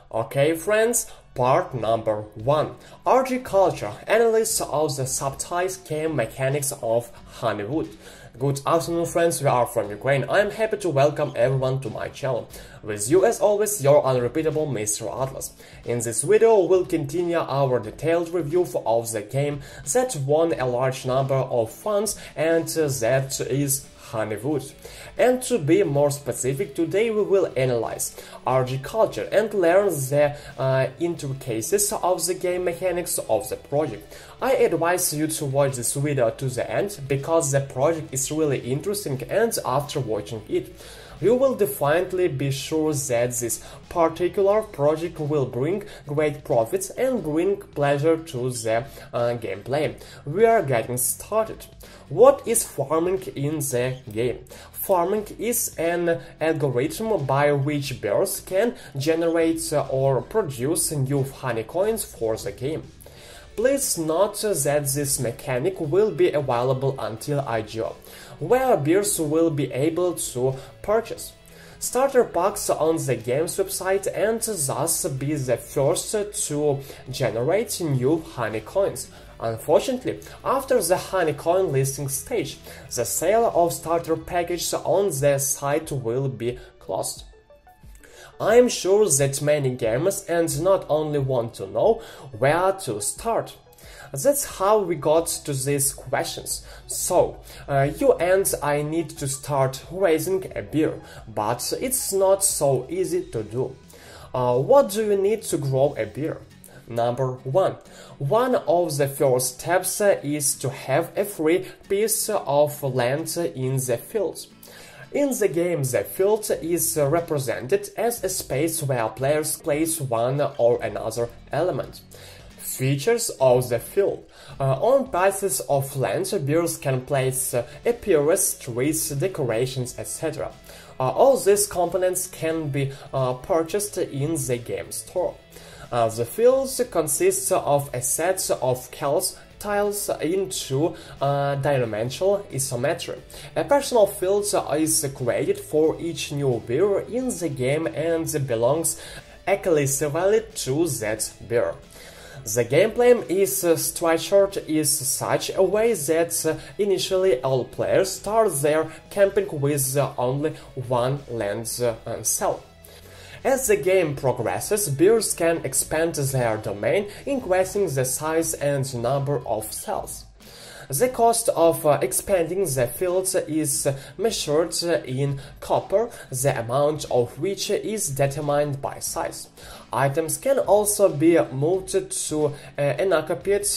Okay, friends, part number 1. Agriculture, analysis of the subtle game mechanics of Honeywood. Good afternoon, friends, we are from Ukraine. I am happy to welcome everyone to my channel. With you, as always, your unrepeatable Mr.Atlant. In this video, we'll continue our detailed review of the game that won a large number of funds, and that is Honeywood. And to be more specific, today we will analyze agriculture and learn the intricacies of the game mechanics of the project. I advise you to watch this video to the end because the project is really interesting, and after watching it, you will definitely be sure that this particular project will bring great profits and bring pleasure to the gameplay. We are getting started. What is farming in the game? Farming is an algorithm by which bears can generate or produce new honey coins for the game. Please note that this mechanic will be available until IGO, where bears will be able to purchase starter packs on the game's website and thus be the first to generate new honey coins. Unfortunately, after the honey coin listing stage, the sale of starter packages on the site will be closed. I am sure that many gamers and not only want to know where to start. That's how we got to these questions. So, you and I need to start raising a bear, but it's not so easy to do. What do you need to grow a bear? Number 1. One of the first steps is to have a free piece of land in the field. In the game, the field is represented as a space where players place one or another element. Features of the field. On pieces of land, bears can place apiaries, trees, decorations, etc. All these components can be purchased in the game store. The field consists of a set of tiles in two-dimensional isometry. A personal field is created for each new bear in the game and belongs exclusively to that bear. The gameplay is structured in such a way that initially all players start their camping with only one land cell. As the game progresses, bears can expand their domain, increasing the size and number of cells. The cost of expanding the field is measured in copper, the amount of which is determined by size. Items can also be moved to unoccupied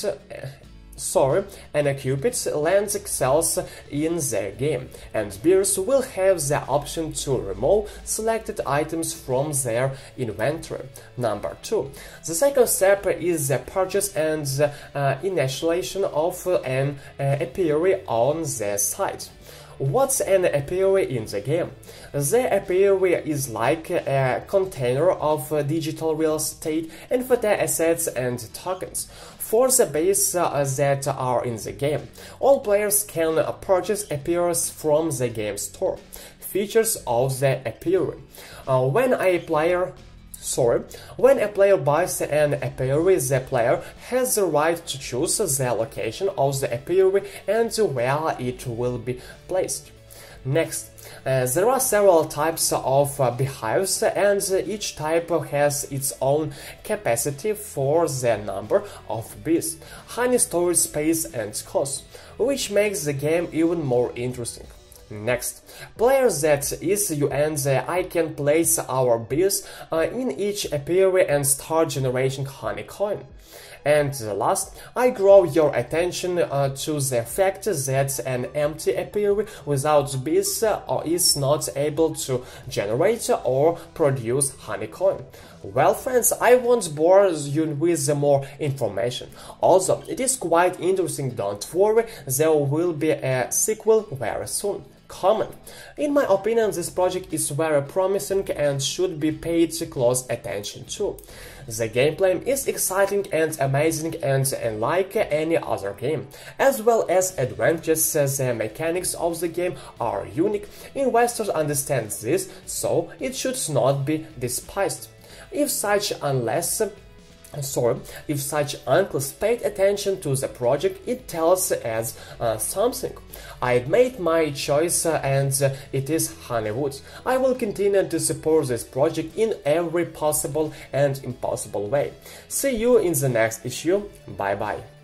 land cells in the game, and bears will have the option to remove selected items from their inventory. Number 2. The second step is the purchase and initialization of an apiary on the site. What's an apiary in the game? The apiary is like a container of digital real estate, NFT assets and tokens for the base that are in the game. All players can purchase apiaries from the game store. Features of the apiary. When a player buys an apiary, the player has the right to choose the location of the apiary and where it will be placed. Next, there are several types of beehives, and each type has its own capacity for the number of bees, honey storage space and cost, which makes the game even more interesting. Next, players, that is you and I, can place our bees in each apiary and start generating honey coin. And last, I draw your attention to the fact that an empty apiary without bees is not able to generate or produce honey coin. Well, friends, I won't bore you with more information. Also, it is quite interesting, don't worry, there will be a sequel very soon. Comment. In my opinion, this project is very promising and should be paid close attention to. The gameplay is exciting and amazing and unlike any other game. As well as advantages, the mechanics of the game are unique. Investors understand this, so it should not be despised. If such uncles paid attention to the project, it tells us something. I made my choice and it is Honeywood. I will continue to support this project in every possible and impossible way. See you in the next issue. Bye bye.